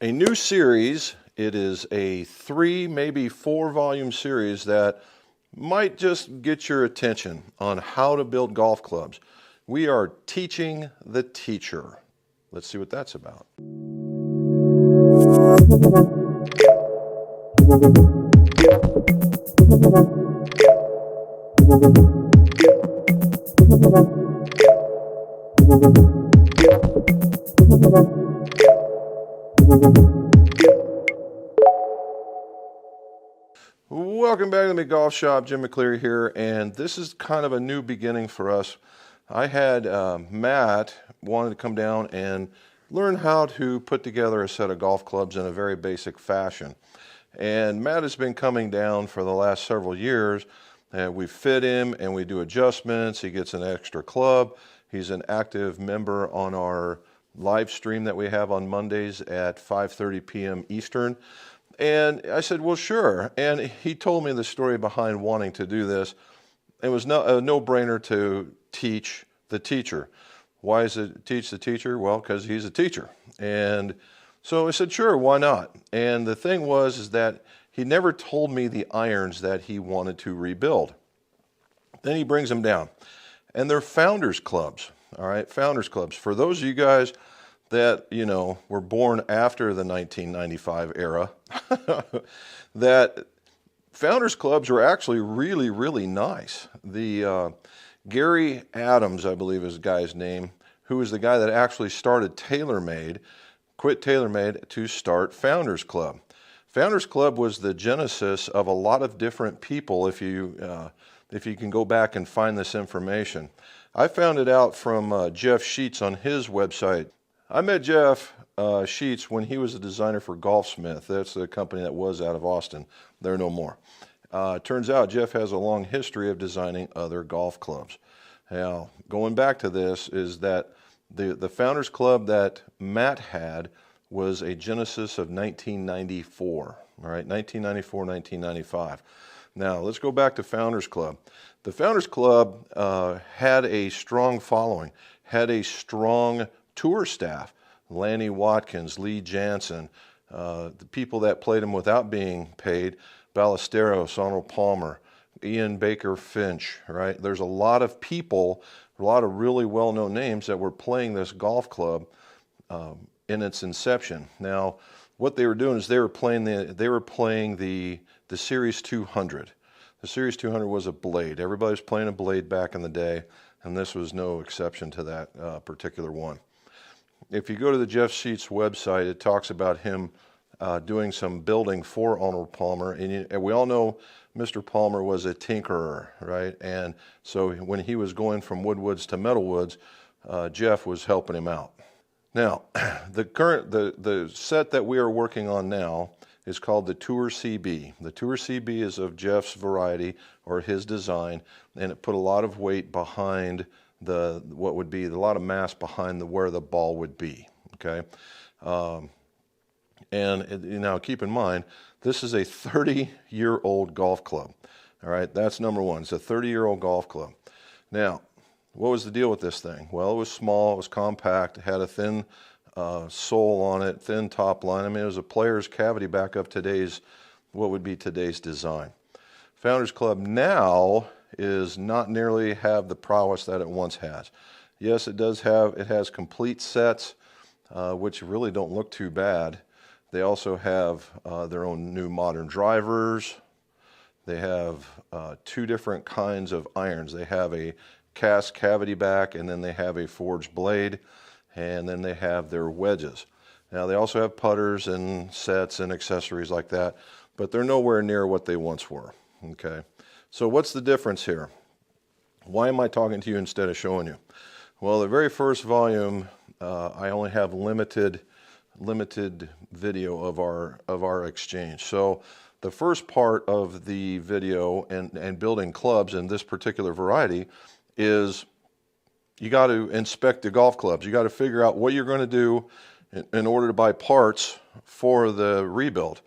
a new series. It is a 3, maybe 4 volume series that might just get your attention on how to build golf clubs. We are teaching the teacher. Let's see what that's about. Welcome back to the Golf Shop. Jim McCleary here, and this is kind of a new beginning for us. I had Matt wanted to come down and learn how to put together a set of golf clubs in a very basic fashion. And Matt has been coming down for the last several years, and we fit him and we do adjustments. He gets an extra club. He's an active member on our live stream that we have on Mondays at 5:30 p.m. Eastern. And I said, well, sure. And he told me the story behind wanting to do this. It was a no-brainer to teach the teacher. Why is it teach the teacher? Well, because he's a teacher. And so I said, sure, why not? And the thing is that he never told me the irons that he wanted to rebuild. Then he brings them down. And they're founders clubs, all right? Founders clubs. For those of you guys that, you know, were born after the 1995 era, that founders clubs are actually really, really nice. The Gary Adams, I believe is the guy's name, who is the guy that actually started TaylorMade, quit TaylorMade to start Founders Club. Founders Club was the genesis of a lot of different people, if you can go back and find this information. I found it out from Jeff Sheets on his website. I met Jeff Sheets when he was a designer for Golfsmith. That's the company that was out of Austin. They're no more. Turns out Jeff has a long history of designing other golf clubs. Now, going back to this is that the Founders Club that Matt had was a genesis of 1994, all right, 1994, 1995. Now, let's go back to Founders Club. The Founders Club had a strong following, had a strong tour staff. Lanny Watkins, Lee Jansen, the people that played him without being paid, Ballesteros, Arnold Palmer, Ian Baker Finch, right? There's a lot of people, a lot of really well-known names that were playing this golf club in its inception. Now, what they were doing is they were playing the Series 200. The Series 200 was a blade. Everybody was playing a blade back in the day, and this was no exception to that particular one. If you go to the Jeff Sheets website, it talks about him doing some building for Arnold Palmer, and we all know Mr. Palmer was a tinkerer, right? And so when he was going from woodwoods to metalwoods, Jeff was helping him out. Now, the set that we are working on now is called the Tour CB. The Tour CB is of Jeff's variety or his design, and it put a lot of weight behind what would be a lot of mass behind where the ball would be. Okay, now keep in mind this is a 30-year-old golf club. All right, that's number one. It's a 30-year-old golf club. Now, what was the deal with this thing? Well, it was small, it was compact, it had a thin sole on it, thin top line. I mean, it was a player's cavity back of what would be today's design. Founders Club now is not nearly have the prowess that it once has. Yes, it has complete sets, which really don't look too bad. They also have their own new modern drivers. They have 2 different kinds of irons. They have a cast cavity back, and then they have a forged blade, and then they have their wedges. Now, they also have putters and sets and accessories like that, but they're nowhere near what they once were. Okay. So what's the difference here? Why am I talking to you instead of showing you? Well, the very first volume, I only have limited video of our exchange. So the first part of the video and building clubs in this particular variety is you got to inspect the golf clubs. You got to figure out what you're going to do in order to buy parts for the rebuild.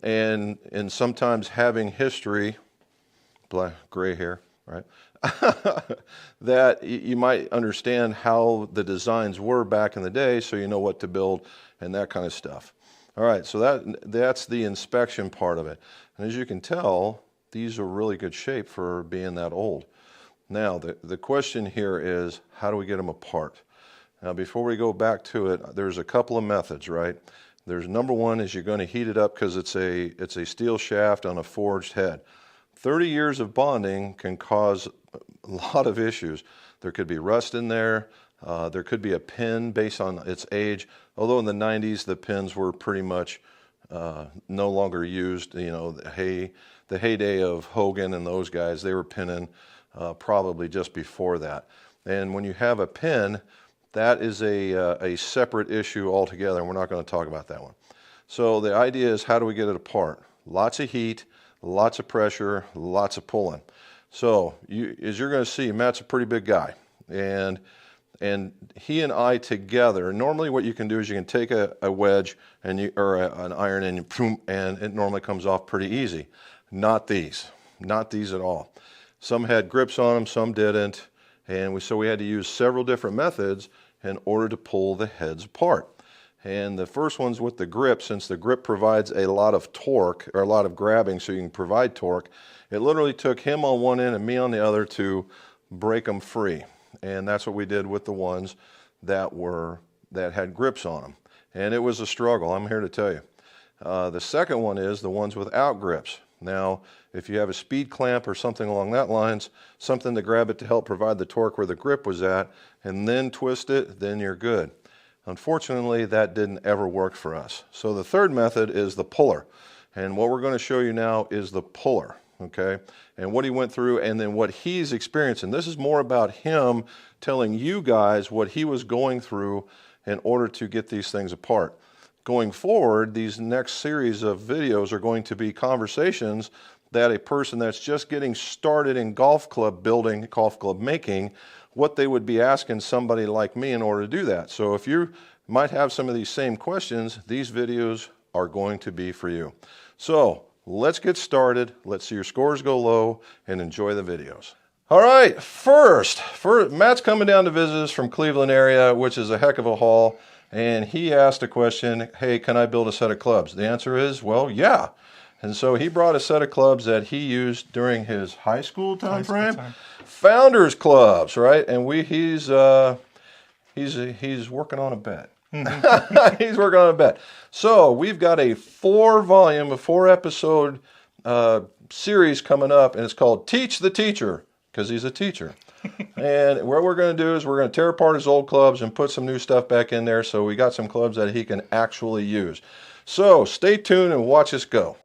And sometimes having history, black, gray hair, right? That you might understand how the designs were back in the day, so you know what to build and that kind of stuff. All right, so that's the inspection part of it. And as you can tell, these are really good shape for being that old. Now, the question here is, how do we get them apart? Now, before we go back to it, there's a couple of methods, right? There's number one is you're going to heat it up because it's a steel shaft on a forged head. 30 years of bonding can cause a lot of issues. There could be rust in there. There could be a pin based on its age. Although in the 90s, the pins were pretty much no longer used. You know, the heyday of Hogan and those guys, they were pinning probably just before that. And when you have a pin, that is a separate issue altogether, and we're not going to talk about that one. So the idea is, how do we get it apart? Lots of heat, lots of pressure, lots of pulling. So as you're going to see, Matt's a pretty big guy, and he and I together, normally what you can do is you can take a wedge or an iron and it normally comes off pretty easy. Not these at all. Some had grips on them, some didn't, and so we had to use several different methods in order to pull the heads apart. And the first one's with the grip. Since the grip provides a lot of torque, or a lot of grabbing so you can provide torque, it literally took him on one end and me on the other to break them free. And that's what we did with the ones that had grips on them. And it was a struggle, I'm here to tell you. The second one is the ones without grips. Now, if you have a speed clamp or something along that lines, something to grab it to help provide the torque where the grip was at, and then twist it, then you're good. Unfortunately, that didn't ever work for us. So the third method is the puller. And what we're going to show you now is the puller, okay? And what he went through and then what he's experiencing. This is more about him telling you guys what he was going through in order to get these things apart. Going forward, these next series of videos are going to be conversations that a person that's just getting started in golf club building, golf club making, what they would be asking somebody like me in order to do that. So if you might have some of these same questions, these videos are going to be for you. So let's get started. Let's see your scores go low and enjoy the videos. All right, first, Matt's coming down to visit us from Cleveland area, which is a heck of a haul. And he asked a question, hey, can I build a set of clubs? The answer is, well, yeah. And so he brought a set of clubs that he used during his high school time frame. Founders clubs, right? And he's working on a bet. He's working on a bet. So we've got a 4-episode series coming up, and it's called Teach the Teacher, because he's a teacher. And what we're going to do is we're going to tear apart his old clubs and put some new stuff back in there, so we got some clubs that he can actually use. So stay tuned and watch us go.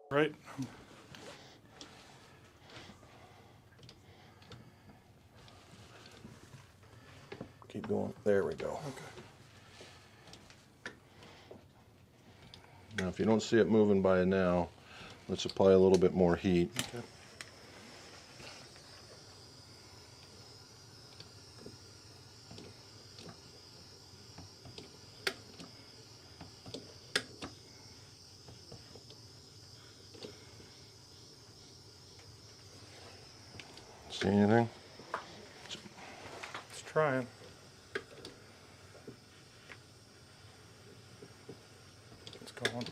Right. Keep going. There we go. Okay. Now, if you don't see it moving by now, let's apply a little bit more heat. Okay. See anything? It's trying. It's going.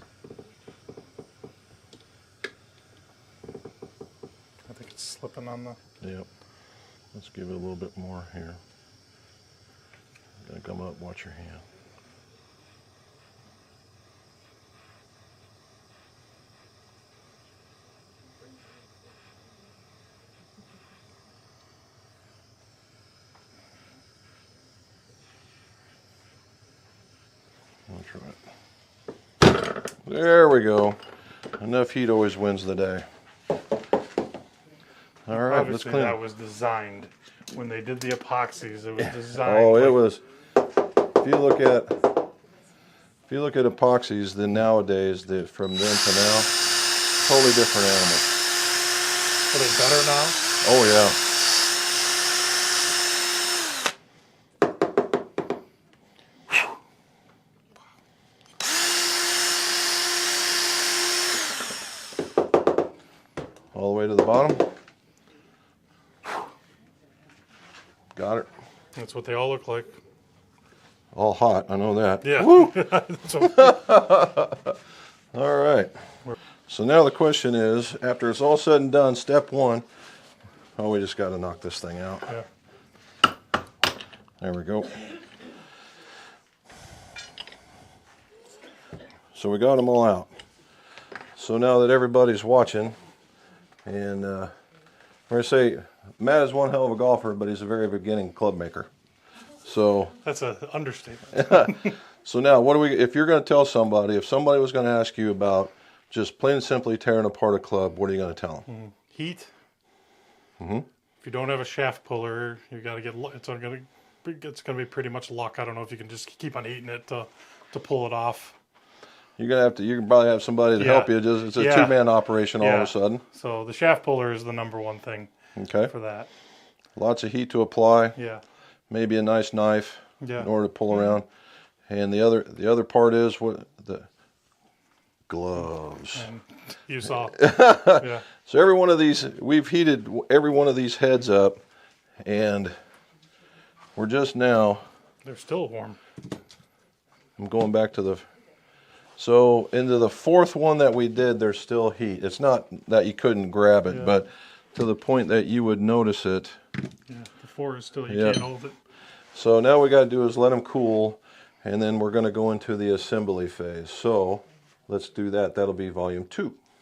I think it's slipping on the... Yep. Let's give it a little bit more here. Gonna come up, watch your hand. I'll try it. There we go. Enough heat always wins the day. All right, let's Obviously, clean. that was designed when they did the epoxies. It was designed. Oh, it was. If you look at epoxies, then nowadays, from then to now, totally different animals. Are they better now? Oh yeah. All the way to the bottom. Got it. That's what they all look like. All hot, I know that. Yeah. Woo! So, All right. So now the question is, after it's all said and done, step one, oh, we just got to knock this thing out. yeah. There we go. So we got them all out. So now that everybody's watching, and we're going to say, Matt is one hell of a golfer, but he's a very beginning club maker. So That's an understatement. so now, what do we? If you're going to tell somebody, if somebody was going to ask you about just plain and simply tearing apart a club, what are you going to tell them? Heat. Mm-hmm. If you don't have a shaft puller, you got to get. It's going to be pretty much luck. I don't know if you can just keep on heating it to pull it off. You're gonna have to. You can probably have somebody to Yeah. help you. Just it's a Yeah. two-man operation all of Yeah. a sudden. So the shaft puller is the number one thing Okay. for that. Lots of heat to apply. Yeah. Maybe a nice knife Yeah. in order to pull around. And the other part is what the gloves. And you saw. Yeah. So every one of these, we've heated every one of these heads up, and we're just now. They're still warm. I'm going back to the. So into the fourth one that we did, there's still heat. It's not that you couldn't grab it, Yeah. but to the point that you would notice it. Yeah. The four is still, you Yeah. can't hold it. So now we got to do is let them cool, and then we're going to go into the assembly phase. So let's do that. That'll be volume 2.